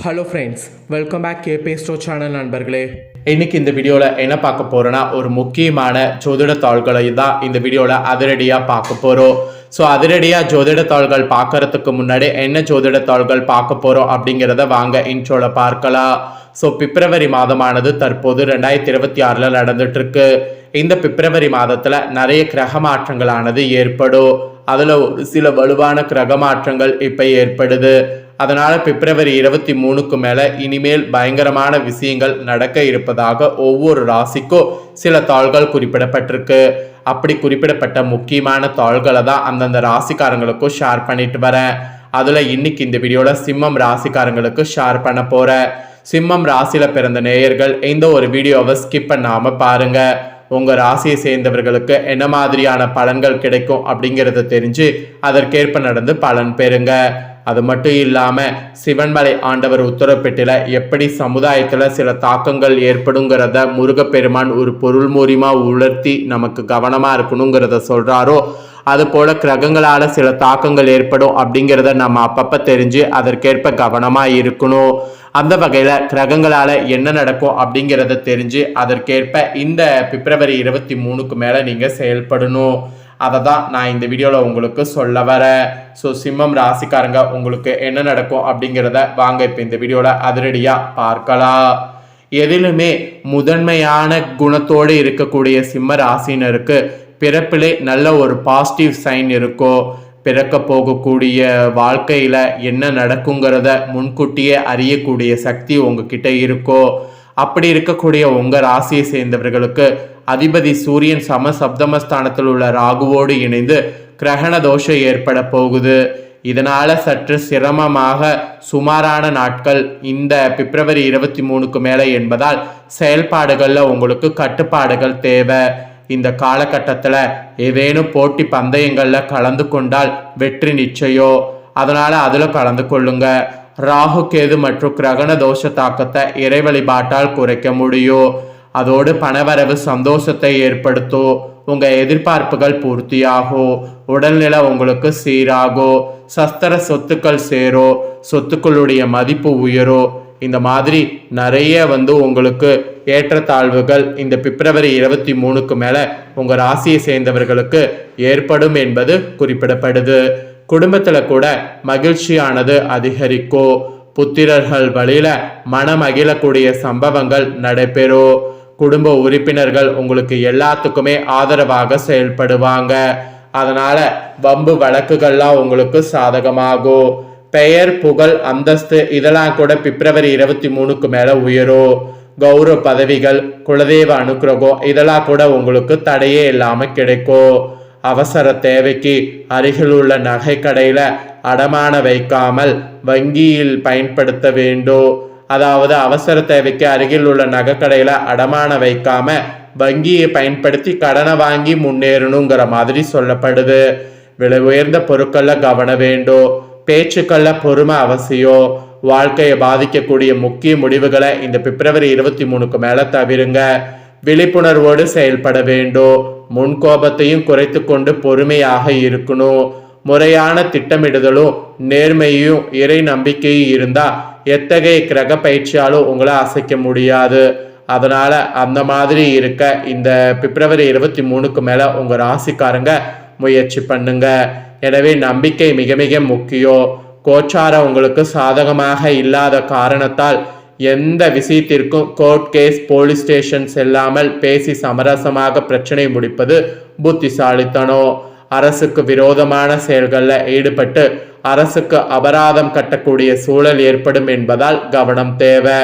Hello friends, welcome back கேபே ஸ்டோ channel நண்பர்களே. இன்னைக்கு இந்த வீடியோவில் என்ன பார்க்க போகிறோன்னா, ஒரு முக்கியமான ஜோதிட தாள்களை தான் இந்த வீடியோவில் அதிரடியாக பார்க்க போகிறோம். ஸோ அதிரடியாக ஜோதிட தாள்கள் பார்க்கறதுக்கு முன்னாடி என்ன ஜோதிட தாள்கள் பார்க்க போகிறோம் அப்படிங்கிறத வாங்க இன்ட்ரோவில் பார்க்கலாம். ஸோ பிப்ரவரி மாதமானது தற்போது 2026 நடந்துட்டுருக்கு. இந்த பிப்ரவரி மாதத்தில் நிறைய கிரக மாற்றங்களானது ஏற்படும். அதில் ஒரு சில வலுவான கிரக மாற்றங்கள் இப்போ ஏற்படுது. அதனால் பிப்ரவரி 23க்கு மேலே இனிமேல் பயங்கரமான விஷயங்கள் நடக்க இருப்பதாக ஒவ்வொரு ராசிக்கும் சில தாள்கள் குறிப்பிடப்பட்டிருக்கு. அப்படி குறிப்பிடப்பட்ட முக்கியமான தாள்களை தான் அந்தந்த ராசிக்காரங்களுக்கும் ஷேர் பண்ணிட்டு வரேன். அதில் இன்னைக்கு இந்த வீடியோவில் சிம்மம் ராசிக்காரங்களுக்கு ஷேர் பண்ண போகிறேன். சிம்மம் ராசியில் பிறந்த நேயர்கள் இந்த ஒரு வீடியோவை ஸ்கிப் பண்ணாமல் பாருங்கள். உங்கள் ராசியை சேர்ந்தவர்களுக்கு என்ன மாதிரியான பலன்கள் கிடைக்கும் அப்படிங்கிறத தெரிஞ்சு அதற்கேற்ப நடந்து பலன் பெறுங்க. அது மட்டும் இல்லாமல் சிவன்மலை ஆண்டவர் உத்தரப்பெட்டில எப்படி சமுதாயத்தில் சில தாக்கங்கள் ஏற்படுங்கிறத முருகப்பெருமான் ஒரு பொருள் மூலியமாக உணர்த்தி நமக்கு கவனமாக இருக்கணுங்கிறத சொல்கிறாரோ, அதுபோல் கிரகங்களால் சில தாக்கங்கள் ஏற்படும் அப்படிங்கிறத நம்ம அப்பப்போ தெரிஞ்சு அதற்கேற்ப கவனமாக இருக்கணும். அந்த வகையில் கிரகங்களால் என்ன நடக்கும் அப்படிங்கிறத தெரிஞ்சு அதற்கேற்ப இந்த பிப்ரவரி 23க்கு மேலே நீங்கள் செயல்படணும். அதை தான் நான் இந்த வீடியோவில் உங்களுக்கு சொல்ல வரேன். ஸோ சிம்மம் ராசிக்காரங்க உங்களுக்கு என்ன நடக்கும் அப்படிங்கிறத வாங்க இப்போ இந்த வீடியோவில் அதிரடியாக பார்க்கலாம். எதிலுமே முதன்மையான குணத்தோடு இருக்கக்கூடிய சிம்ம ராசினருக்கு பிறப்பிலே நல்ல ஒரு பாசிட்டிவ் சைன் இருக்கும். பிறக்க போகக்கூடிய வாழ்க்கையில் என்ன நடக்குங்கிறத முன்கூட்டியே அறியக்கூடிய சக்தி உங்ககிட்ட இருக்கோ. அப்படி இருக்கக்கூடிய உங்கள் ராசியை சேர்ந்தவர்களுக்கு அதிபதி சூரியன் சப்தமஸ்தானத்தில் உள்ள ராகுவோடு இணைந்து கிரகண தோஷம் ஏற்பட போகுது. இதனால் சற்று சிரமமாக சுமாரான நாட்கள் இந்த பிப்ரவரி 23க்கு மேலே என்பதால் செயல்பாடுகளில் உங்களுக்கு கட்டுப்பாடுகள் தேவை. இந்த காலகட்டத்தில் ஏதேனும் போட்டி பந்தயங்களில் கலந்து கொண்டால் வெற்றி நிச்சயம். அதனால் அதில் கலந்து கொள்ளுங்க. ராகு கேது மற்றும் கிரகண தோஷ தாக்கத்தை இறை வழிபாட்டால் குறைக்க முடியும். அதோடு பணவரவு சந்தோஷத்தை ஏற்படுத்தும். உங்கள் எதிர்பார்ப்புகள் பூர்த்தியாகும். உடல்நிலை உங்களுக்கு சீராகும். சஸ்திர சொத்துக்கள் சேரும். சொத்துக்களுடைய மதிப்பு உயரும். இந்த மாதிரி நிறைய உங்களுக்கு ஏற்றத்தாழ்வுகள் இந்த பிப்ரவரி 23க்கு மேலே உங்கள் ராசியை சேர்ந்தவர்களுக்கு ஏற்படும் என்பது குறிப்பிடப்படுது. குடும்பத்தில் கூட மகிழ்ச்சியானது அதிகரிக்கும். புத்திரர்கள் வழியில் மனமகிழக்கூடிய சம்பவங்கள் நடைபெறும். குடும்ப உறுப்பினர்கள் உங்களுக்கு எல்லாத்துக்குமே ஆதரவாக செயல்படுவாங்க. அதனால் வம்பு வழக்குகள்லாம் உங்களுக்கு சாதகமாகும். பெயர் புகழ் அந்தஸ்து இதெல்லாம் கூட பிப்ரவரி 23க்கு மேலே உயரும். கௌரவ பதவிகள் குலதெய்வ அனுக்கிரகம் இதெல்லாம் கூட உங்களுக்கு தடையே இல்லாமல் கிடைக்கும். அவசர தேவைக்கு அருகில் உள்ள நகை கடையில் அடமான வைக்காமல் வங்கியில் பயன்படுத்த வேண்டும். அதாவது அவசர தேவைக்கு அருகில் உள்ள நகை கடையில் அடமான வைக்காம வங்கியை பயன்படுத்தி கடனை வாங்கி முன்னேறணுங்கிற மாதிரி சொல்லப்படுது. விலை உயர்ந்த பொருட்களில் கவனம் வேண்டும். பேச்சுக்களில் பொறுமை அவசியம். வாழ்க்கையை பாதிக்கக்கூடிய முக்கிய முடிவுகளை இந்த பிப்ரவரி 23க்கு மேலே தவிருங்க. விழிப்புணர்வோடு செயல்பட வேண்டும். முன்கோபத்தையும் குறைத்து கொண்டு பொறுமையாக இருக்கணும். முறையான திட்டமிடுதலும் நேர்மையும் இறை நம்பிக்கையும் இருந்தால் எத்தகைய கிரக பயிற்சியாலும் உங்களை அசைக்க முடியாது. அதனால் அந்த மாதிரி இருக்க இந்த பிப்ரவரி 23க்கு மேலே உங்கள் ராசிக்காரங்க முயற்சி பண்ணுங்க. எனவே நம்பிக்கை மிக மிக முக்கியம். கோச்சாரம் உங்களுக்கு சாதகமாக இல்லாத காரணத்தால் எந்த விஷயத்திற்கும் கோர்ட் கேஸ் போலீஸ் ஸ்டேஷன் செல்லாமல் பேசி சமரசமாக பிரச்சனை முடிப்பது புத்திசாலித்தனம். அரசுக்கு விரோதமான செயல்களில் ஈடுபட்டு அரசுக்கு அபராதம் கட்டக்கூடிய சூழல் ஏற்படும் என்பதால் கவனம் தேவை.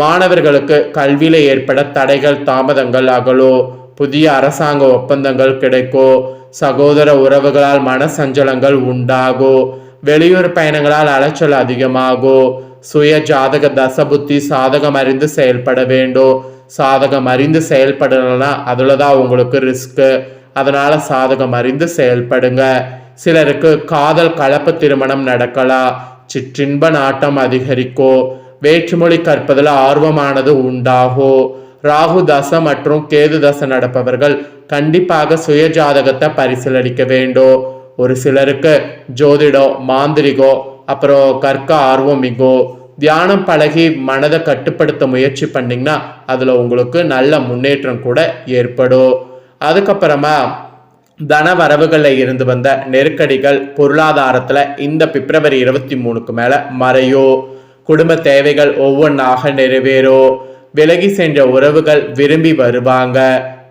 மாணவர்களுக்கு கல்வியில் ஏற்பட தடைகள் தாமதங்கள் அகலும். புதிய அரசாங்க ஒப்பந்தங்கள் கிடைக்கும். சகோதர உறவுகளால் மனசஞ்சலங்கள் உண்டாகும். வெளியூர் பயணங்களால் அலைச்சல் அதிகமாகும். சுய ஜாதக தசபுத்தி சாதகம் அறிந்து செயல்பட வேண்டும். சாதகம் அறிந்து செயல்படணும்னா அதில் தான் உங்களுக்கு ரிஸ்க்கு. அதனால் சாதகம் அறிந்து செயல்படுங்க. சிலருக்கு காதல் கலப்பு திருமணம் நடக்கலாம். சிற்றின்ப நாட்டம் அதிகரிக்கும். வேற்றுமொழி கற்பதில் ஆர்வமானது உண்டாகும். ராகு தசை மற்றும் கேது தசை நடப்பவர்கள் கண்டிப்பாக சுய ஜாதகத்தை பரிசீலிக்க வேண்டும். ஒரு சிலருக்கு ஜோதிடம் மாந்திரிகம் அப்புறம் கற்க ஆர்வம் மிகும். தியானம் பழகி மனதை கட்டுப்படுத்த முயற்சி பண்ணிங்கன்னா அதில் உங்களுக்கு நல்ல முன்னேற்றம் கூட ஏற்படும். அதுக்கப்புறமா தன வரவுகளில் இருந்து வந்த நெருக்கடிகள் பொருளாதாரத்தில் இந்த பிப்ரவரி 23க்கு மேலே மறையும். குடும்ப தேவைகள் ஒவ்வொன்றாக நிறைவேறும். விலகி சென்ற உறவுகள் விரும்பி வருவாங்க.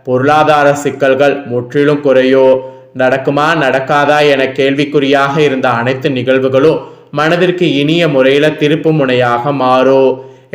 பொருளாதார சிக்கல்கள் முற்றிலும் குறையும். நடக்குமா நடக்காதா என கேள்விக்குறியாக இருந்த அனைத்து நிகழ்வுகளும் மனதிற்கு இனிய முறையில் திருப்பு முனையாக மாறும்.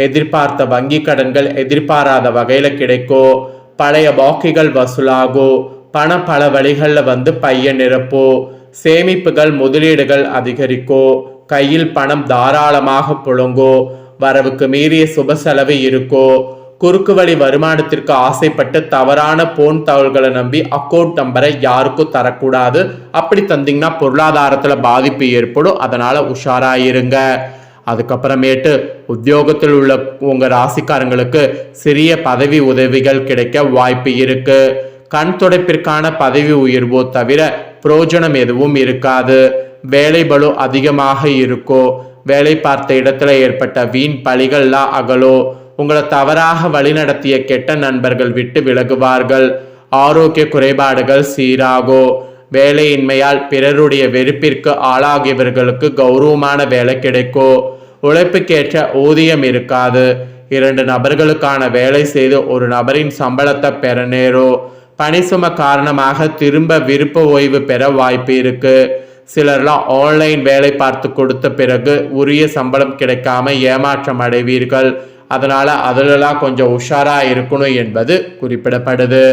எதிர்பார்த்த வங்கி கடன்கள் எதிர்பாராத வகையில் கிடைக்கும். பழைய பாக்கிகள் வசூலாகும். பணம் பல வழிகளில் பைய நிரப்போம். சேமிப்புகள் முதலீடுகள் அதிகரிக்கும். கையில் பணம் தாராளமாக புழங்கும். வரவுக்கு மீறிய சுப செலவு இருக்கும். குறுக்கு வழி வருமானத்திற்கு ஆசைப்பட்டு தவறான போன் தகவல்களை நம்பி அக்கௌண்ட் நம்பரை யாருக்கும் தரக்கூடாது. அப்படி தந்தீங்கன்னா பொருளாதாரத்தில் பாதிப்பு ஏற்படும். அதனால உஷாராயிருங்க. அதுக்கப்புறமேட்டு உத்தியோகத்தில் உள்ள உங்கள் ராசிக்காரங்களுக்கு சிறிய பதவி உதவிகள் கிடைக்க வாய்ப்பு இருக்கு. கண் துடைப்பிற்கான பதவி உயர்வோ தவிர பிரயோஜனம் எதுவும் இருக்காது. வேலை பளு அதிகமாக இருக்கோ. வேலை பார்த்த இடத்துல ஏற்பட்ட வீண் பழிகள்லாம் அகலோ. உங்களை தவறாக வழிநடத்திய கெட்ட நண்பர்கள் விட்டு விலகுவார்கள். ஆரோக்கிய குறைபாடுகள் சீராகோ. வேலையின்மையால் பிறருடைய வெறுப்பிற்கு ஆளாகியவர்களுக்கு கௌரவமான வேலை கிடைக்கும். உழைப்புக்கேற்ற ஊதியம் இருக்காது. 2 நபர்களுக்கான வேலை செய்து ஒரு நபரின் சம்பளத்தை பெற நேரும். பணிசும காரணமாக திரும்ப விருப்ப ஓய்வு பெற வாய்ப்பு இருக்கு. சிலர்லாம் ஆன்லைன் வேலை பார்த்து கொடுத்த பிறகு உரிய சம்பளம் கிடைக்காம ஏமாற்றம் அடைவீர்கள். அதனால அதிலெல்லாம் கொஞ்சம் உஷாரா இருக்கணும் என்பது குறிப்பிடப்படுது.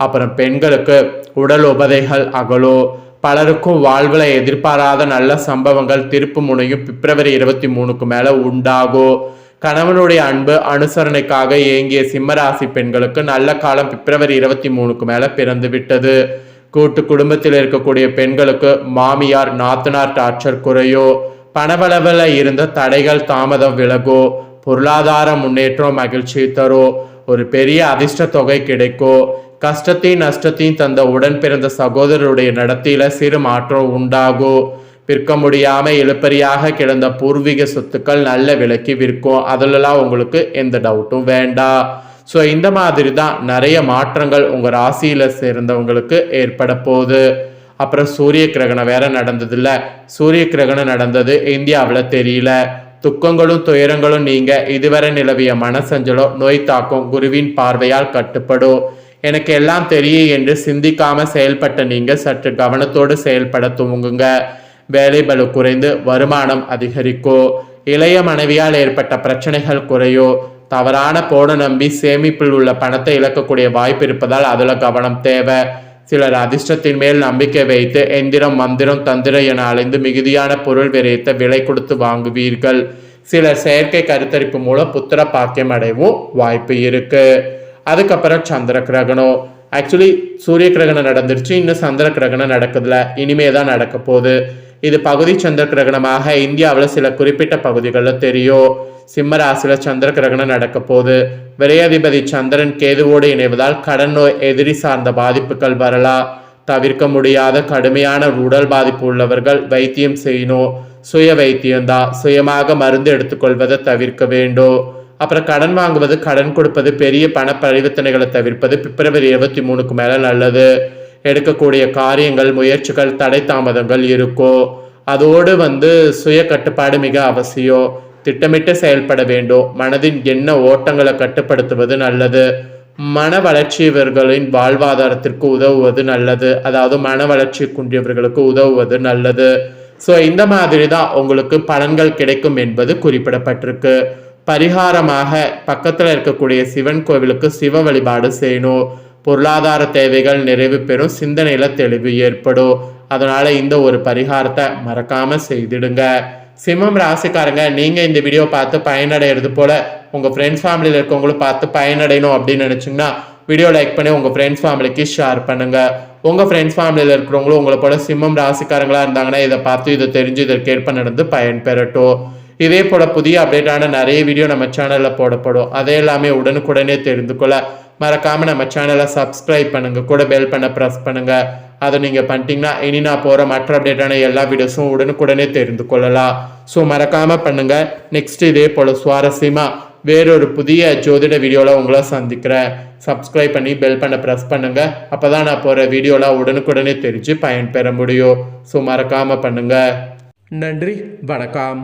அப்புறம் பெண்களுக்கு உடல் உபதைகள் அகலோ. பலருக்கும் வாழ்வில் எதிர்பாராத நல்ல சம்பவங்கள் திருப்பு முனையும் பிப்ரவரி 23க்கு மேலே உண்டாகும். கணவனுடைய அன்பு அனுசரணைக்காக ஏங்கிய சிம்மராசி பெண்களுக்கு நல்ல காலம் பிப்ரவரி 23க்கு மேலே பிறந்து விட்டது. கூட்டு குடும்பத்தில் இருக்கக்கூடிய பெண்களுக்கு மாமியார் நாத்தனார் டார்ச்சர் குறையோ. பணவளவில் இருந்த தடைகள் தாமதம் விலகோ. பொருளாதார முன்னேற்றம் மகிழ்ச்சி தரும். ஒரு பெரிய அதிர்ஷ்ட தொகை கிடைக்கும். கஷ்டத்தையும் நஷ்டத்தையும் தந்த உடன் பிறந்த சகோதரருடைய நடத்தையில சிறு மாற்றம் உண்டாகும். விற்க முடியாம இழுப்பறியாக கிடந்த பூர்வீக சொத்துக்கள் நல்ல விலைக்கு விற்கும். அதிலெல்லாம் உங்களுக்கு எந்த டவுட்டும் வேண்டாம். ஸோ இந்த மாதிரி தான் நிறைய மாற்றங்கள் உங்கள் ராசியில் சேர்ந்தவங்களுக்கு ஏற்பட போகுது. அப்புறம் சூரிய கிரகணம் வேற நடந்ததில்ல. சூரிய கிரகணம் நடந்தது இந்தியாவில் தெரியல. துக்கங்களும் துயரங்களும் நீங்க இதுவரை நிலவிய மனசஞ்சலோ நோய் தாக்கம் குருவின் பார்வையால் கட்டுப்படும். எனக்கு எல்லாம் தெரியும் என்று சிந்திக்காம செயல்பட்ட நீங்க சற்று கவனத்தோடு செயல்பட துவங்குங்க. வேலை பளு குறைந்து வருமானம் அதிகரிக்கும். இளைய மனைவியால் ஏற்பட்ட பிரச்சனைகள் குறையோ. தவறான போன நம்பி சேமிப்பில் உள்ள பணத்தை இழக்கக்கூடிய வாய்ப்பு இருப்பதால் அதுல கவனம் தேவை. சிலர் அதிர்ஷ்டத்தின் மேல் நம்பிக்கை வைத்து எந்திரம் மந்திரம் தந்திரம் என அலைந்து மிகுதியான பொருள் விரயத்தை விலை கொடுத்து வாங்குவீர்கள். சிலர் செயற்கை கருத்தரிப்பு மூலம் புத்திர பாக்கியம் அடையவும் வாய்ப்பு இருக்கு. அதுக்கப்புறம் சந்திர கிரகணம். ஆக்சுவலி சூரிய கிரகணம் நடந்துருச்சு, இன்னும் சந்திர கிரகணம் நடக்குதுல, இனிமே தான் நடக்க போகுது. இது பகுதி சந்திர கிரகணமாக இந்தியாவில் சில குறிப்பிட்ட பகுதிகளில் தெரியும். சிம்ம ராசியில் சந்திர கிரகணம் நடக்க போகுது. விரையாதிபதி சந்திரன் கேதுவோடு இணைவதால் கடன் நோய் எதிரி சார்ந்த பாதிப்புகள் வரலாம். தவிர்க்க முடியாத கடுமையான உடல் பாதிப்பு உள்ளவர்கள் வைத்தியம் செய்யணும். சுய வைத்தியம்தான். சுயமாக மருந்து எடுத்துக்கொள்வதை தவிர்க்க வேண்டும். அப்புறம் கடன் வாங்குவது கடன் கொடுப்பது பெரிய பண பரிவர்த்தனைகளை தவிர்ப்பது பிப்ரவரி 23க்கு மேலே நல்லது. எடுக்கக்கூடிய காரியங்கள் முயற்சிகள் தடை தாமதங்கள் இருக்கும். அதோடு சுய கட்டுப்பாடு மிக அவசியம். திட்டமிட்டு செயல்பட வேண்டும். மனதின் எண்ண ஓட்டங்களை கட்டுப்படுத்துவது நல்லது. மன வளர்ச்சியவர்களின் வாழ்வாதாரத்திற்கு உதவுவது நல்லது. அதாவது மன வளர்ச்சி குன்றியவர்களுக்கு உதவுவது நல்லது. ஸோ இந்த மாதிரி தான் உங்களுக்கு பலன்கள் கிடைக்கும் என்பது குறிப்பிடப்பட்டிருக்கு. பரிகாரமாக பக்கத்தில் இருக்கக்கூடிய சிவன் கோவிலுக்கு சிவ வழிபாடு செய்யணும். பொருளாதார தேவைகள் நிறைவு பெறும். சிந்தனையில தெளிவு ஏற்படும். அதனால இந்த ஒரு பரிகாரத்தை மறக்காம செய்திடுங்க. சிம்மம் ராசிக்காரங்க, நீங்க இந்த வீடியோ பார்த்து பயனடைகிறது போல உங்க ஃப்ரெண்ட்ஸ் ஃபேமிலியில் இருக்கவங்களும் பார்த்து பயனடையணும் அப்படின்னு நினைச்சிங்கன்னா வீடியோ லைக் பண்ணி உங்க ஃப்ரெண்ட்ஸ் ஃபேமிலிக்கு ஷேர் பண்ணுங்க. உங்க ஃப்ரெண்ட்ஸ் ஃபேமிலியில் இருக்கிறவங்களும் உங்களை போல சிம்மம் ராசிக்காரங்களா இருந்தாங்கன்னா இதை பார்த்து இதை தெரிஞ்சு இதற்கேற்ப நடந்து பயன் பெறட்டும். இதே போல புதிய அப்டேட்டான நிறைய வீடியோ நம்ம சேனல்ல போடப்படும். அதே எல்லாமே உடனுக்குடனே தெரிந்து கொள்ள மறக்காம நம்ம சேனலை சப்ஸ்கிரைப் பண்ணுங்க. கூட பெல் பண்ண ப்ரெஸ் பண்ணுங்க. அதை நீங்கள் பண்ணிட்டீங்கன்னா இனி நான் போகிற மற்ற அப்டேட்டான எல்லா வீடியோஸும் உடனுக்குடனே தெரிந்து கொள்ளலாம். ஸோ மறக்காமல் பண்ணுங்கள். நெக்ஸ்ட் இதே போல் சுவாரஸ்யமாக வேறொரு புதிய ஜோதிட வீடியோவில் உங்களை சந்திக்கிறேன். சப்ஸ்கிரைப் பண்ணி பெல் பண்ண ப்ரெஸ் பண்ணுங்கள். அப்போ தான் நான் போகிற வீடியோவில் உடனுக்குடனே தெரிஞ்சு பயன்பெற முடியும். ஸோ மறக்காமல் பண்ணுங்கள். நன்றி, வணக்கம்.